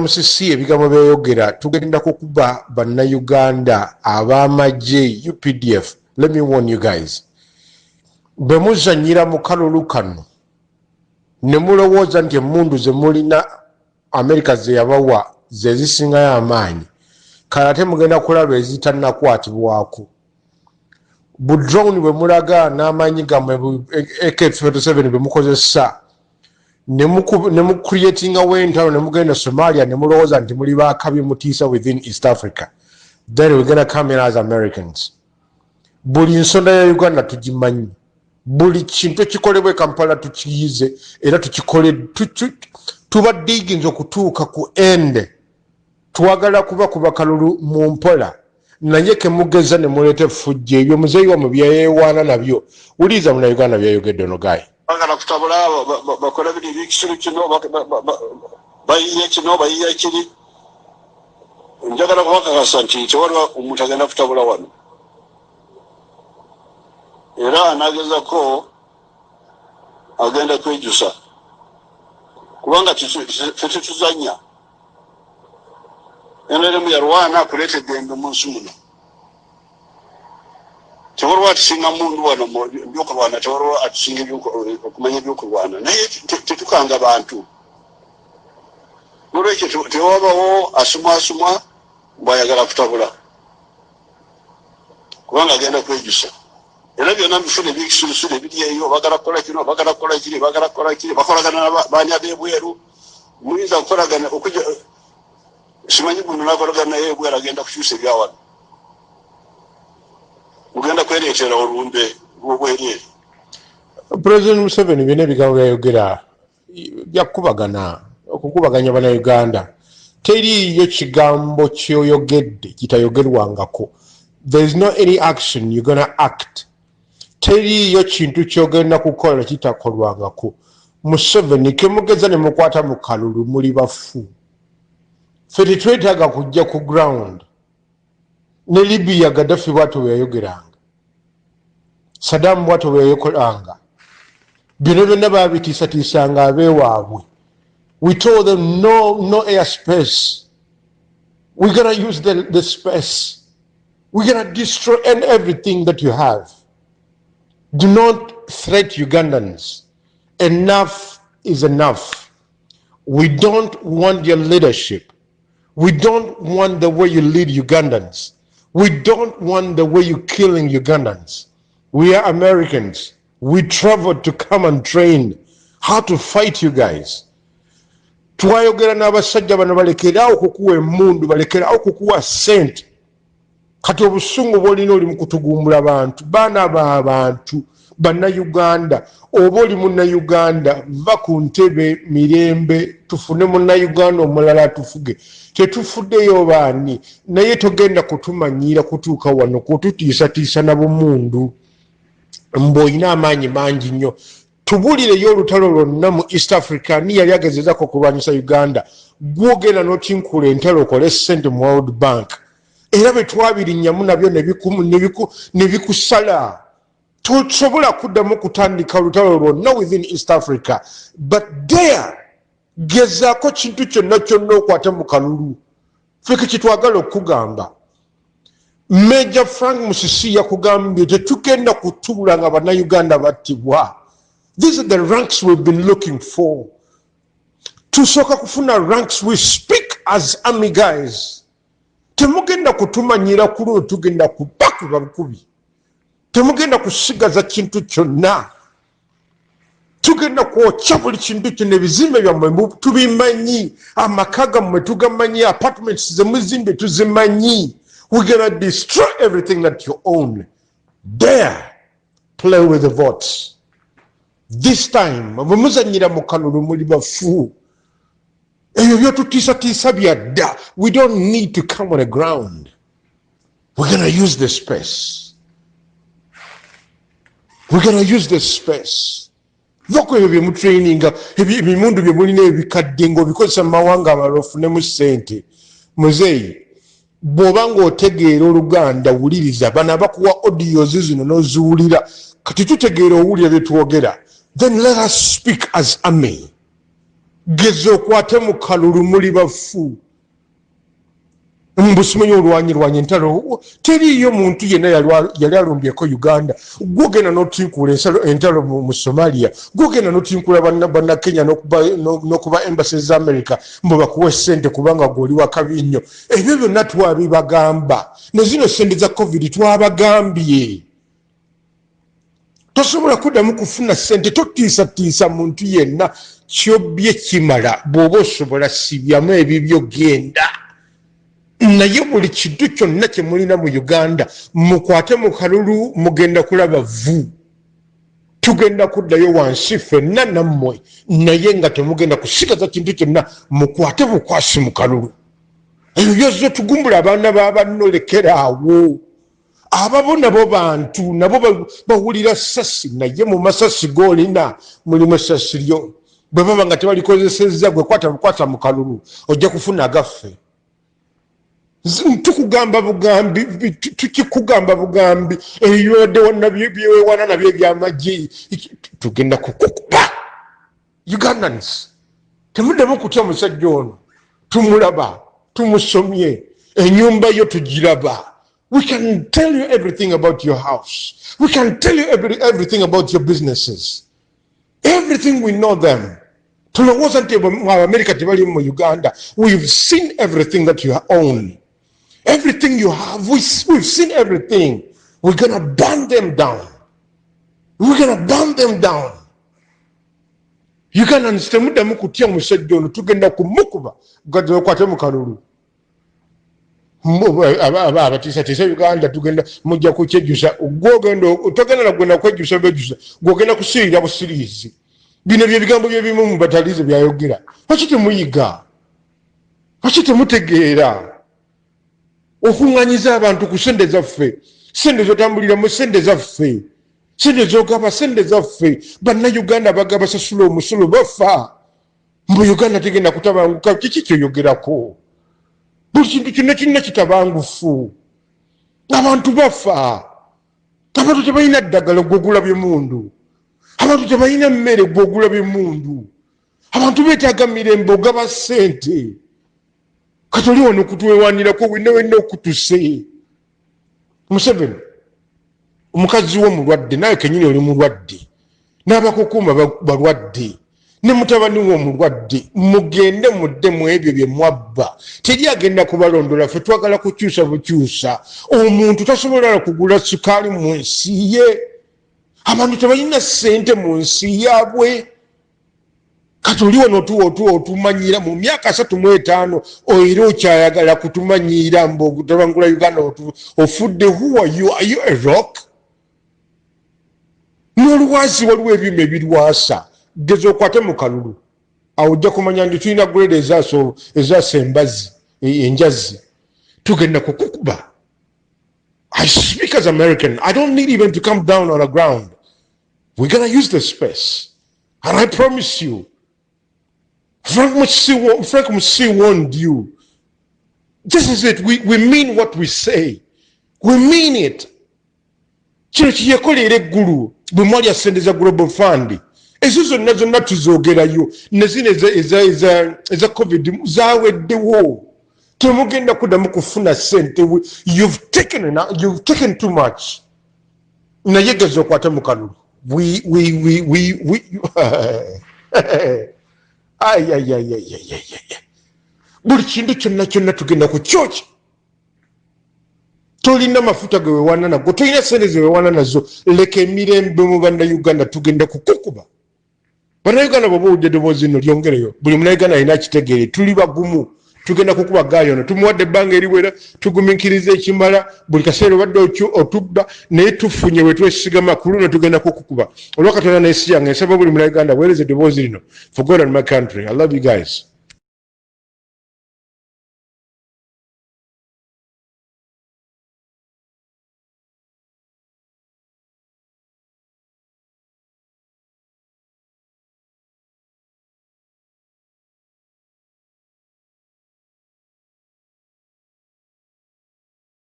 Musisi ebigambo byayogera tugenda kukuba bannayuganda ab'amagye UPDF. Let me warn you guys. Bwe muzannyira mu kalulu kano ne mulowooza nti emmundu ze mulina America ze yabawa ze zisingayo amaanyi kale ate mugenda kulaba ezitannakwatibwako. Bu drone bwe mulaga n'amaanyi gammwe AK-47 bwe mukozesa ne mu creating a way entalo ne mugenda Somalia ne mulowooza nti muli baakabi mutiisa within East Africa. Then we're gonna come in as Americans. Buli nsonda ya Uganda tugimanyi. Buli kintu kikolebwe Kampala tukiyize era tukikole tuba diggings okutuuka ku end. Twagala kuba kalulu mu mpola naye ke mugeza ne muleete fujje ebyo muzeeyi wa mu byeyewaana nabyo. Uliza muna Uganda byayogedde ono gayi. Bagala kutabula bakola biri bikisulu kino bayiye kino bayiye kiri. Njagala kubakakasa nti tewaliwo omuntu agenda kutabula wano. Era anagezako agenda kwejusa kubanga tetutuzanya enelemu yarwana kuleta eddembe mu nsi muno. Tewaliwo atusinga mundu wano byokulwana, tewaliwo atusinga okumanya ebyokulwana, naye tetukanga bantu. Nolwekyo tewabawo asumwasumwa bw'ayagala kutabula kubanga agenda kwejusa. Era byonna bifuna ebikisulusulu ebiri eyo bagala kukola kino bagala kukola kiri bagala kukola kiri bakolagana baanya b'ebweru muyinza kukolagana okuja simanyi guno nakolagana naye ebweru agenda kukyusa ebyawano mugenda kwereetera olumbe lw'obwereere. President Museveni byonna ebigambo byayogera byakubagana okukubaganya bannayuganda. Teriiyo kigambo kyoyogedde kitayogerwangako. There is no any action you're gonna act. Teriiyo kintu kyogenda kukola kitakolwangako. Museveni kemugeza ne mukwata mu kalulu muli bafu. Ffe tetwetaaga kujja ku ground. Ne Libya Gaddafi bw'atyo bwe yayogeranga. Saddam bw'atyo bwe yayokolanga. Byonna byonna baabitiisatiisanga abeewaabwe. We told them no airspace. We're gonna use the space. We're gonna destroy everything that you have. Do not threat Ugandans. Enough is enough. We don't want your leadership. We don't want the way you lead Ugandans. We don't want the way you're killing Ugandans. We are Americans. We traveled to come and train how to fight you guys. Twayogera n'abasajja bano balekeraawo okukuwa emmundu, balekeraawo okukuwa ssente. Kati obusungu bw'olina oli mu kutugumbula abantu, baana b'abantu, bannayuganda. Oba oli munnayuganda, va ku ntebe mirembe, tufune munnayuganda omulala tufuge. Tetufuddeyo baani, naye togenda kutumanyira kutuuka wano kututiisatiisa na bumundu. Mb'olina amaanyi mangi nnyo. Tubulireyo olutalo lwonna mu East Africa ni yali agezezaako okulwanyisa Uganda. Gwogenda n'otinkula entalo okole ssente mu World Bank. Era bwe twabirinyamu nabyo ne bikusala. Tosobola kuddamu kutandika olutalo lwonna within East Africa. But there, gezaako kintu kyonna kyonna okwate mu kalulu. Ffe kitwagala okugamba. Major Frank Musisi yakugambye tetugenda kutuula nga bannayuganda battibwa. These are the ranks we've been looking for. Tusooka kufuna ranks, we speak as army guys. Temugenda kutumanyira kulo tugenda kubakuba bukubi. Temugenda kusigaza kintu kyonna. Tugenda kwokya buli kintu kyonna, ebizimbe byammwe tubimanyi, amaka gammwe tugamanyi, apartments ze muzimbe tuzimanyi. We're gonna destroy everything that you own. There, play with the votes. This time, mumuzanyira mu kalulu muli bafu. Ebyo byotutiisatiisa byadda. We don't need to come on the ground. We're gonna use the space. We're gonna use the space. Vako ebyo byemutraininga, ebimundu bye mulina ebikadde ng'obikozesa mu mawanga amaloofu ne mu ssente. Muzeeyi, bw'oba ng'otegeera Oluganda wuliriza, bano abakuwa audios zino n'oziwulira, kati tutegeera owulira bye twogera. Then let us speak as army. gezo kwate mu kalulu muli bafu mbusimenye olwanyirwanya entalo teriyo muntu yenna yali alumbyeko Uganda gwogenda n'otinkula entalo mu Somalia gwogenda n'otinkula bannakenya n'okuba embassy za America mbu bakuwa ssente kubanga gwoli wakabi nnyo ebyo byonna twabibagamba ne zino ssente za covid twabagambye tosobola kuddamu kufuna ssente totiisatiisa muntu yenna kyobye kimala bw'oba osobola sibyamu ebibyo genda naye buli kintu kyonna kye mulina mu Uganda mukwate mu kalulu mugenda kulaba vu tugenda kuddayo wansi ffenna nammwe naye nga temugenda kusigaza kintu kyonna mukwate bukwasi mu kalulu eyo yozo tugumbula abaana b'abanno lekeraawo ababo nabo bantu nabo bawulira sasi naye mu masasi g'olina mulimu essasi lyo bwe baba nga tebalikozesezza gwe kwata mu kalulu ojja kufuna agaffe tukugamba bugambi tukikugamba bugambi eyode wonna byewewana nabyo ebyamagye tugenda kukukuba Ugandans temuddemu kutya musajja ono tumulaba tumusomye ennyumba yo tugiraba. We can tell you everything about your house. We can tell you everything about your businesses. Everything we know them. Tulowooza nti America tebali mu Uganda. We've seen everything that you own. Everything you have, we've seen everything. We're going to burn them down. We're going to burn them down. You can understand muda mukutya musajja ono tugenda kumukuba gadde okwate mu kalulu. Abatiisa Uganda tugenda mujja kukyejjusa gwogenda togenda nagwenda kwejjusa bejusa gwogenda kusiirira busiriizi bino bye bigambo byebimu mu batalize byayogera lwaki temuyiga lwaki temutegeera okuŋŋanyiza abantu ku sente zaffe sente zotambulira mu sente zaffe sente zogaba sente zaffe bannayuganda bagaba sasula omusolo bafa mbu Uganda tegenda kutabanguka kiki kyoyogerako buli kintu kyonna kirina kitabangufu abantu bafa abantu tebalina ddagala gwogula byemundu abantu tebalina mmere gwogula byemundu abantu beetaaga mirembe ogaba ssente kati oli wano okutwewanirako wenna okutuse Museveni omukazi wo mulwadde naye kenyini oli mulwadde n'abakukuuma balwadde ne mutabani wo mulwadde mugende muddemu ebyo bye mwabba teri agenda kubalondola ffe twagala kukyusa bukyusa omuntu tasobola kugula sukaali mu nsi ye abantu tebalina ssente mu nsi yaabwe kati oli wano otumanyira mu myaka 35 era okyayagala kutumanyira mbu tabangula Uganda ofudde who are you a rock n'olwazi waliwo ebyuma ebirwasa gezo okwate mu kalulu awo ojja kumanya nti tulina grade ezaasa embazi enjazi tugenda kukukuba. I speak as American. I don't need even to come down on the ground. We're going to use the space. And I promise you, Frank Musi warned you. This is it. We mean what we say. We mean it. Kino kiyekolera eggulu bwe mwali asente za Global Fund. Ezo zonna zonna tuzogerayo ne zino eza COVID zaweddewo. Temugenda kuddamu kufuna ssente. You've taken too much. Naye gezo okwate mu kalulu. Buli kintu kyonna tugenda ku kyokya. Tolina mafuta ge wewana nago, tolina ssente ze wewana nazo, leka emirembe mu bannayuganda tugenda kukukuba. Bannayuganda bw'oba owulidde eddoboozi lino lyongereyo, buli munnayuganda alina kitegeere, tuli bagumu, tugenda kukuba gaayo ono, tumuwadde ebbanga eriwera, tugumiikiriza ekimala, buli kaseera obadde otubba, naye tufunye we twesigama ku luno tugenda kukukuba. Olwakatonda n'ensi yange nsaba buli munnayuganda weereze eddoboozi lino. For God and my country, I love you guys.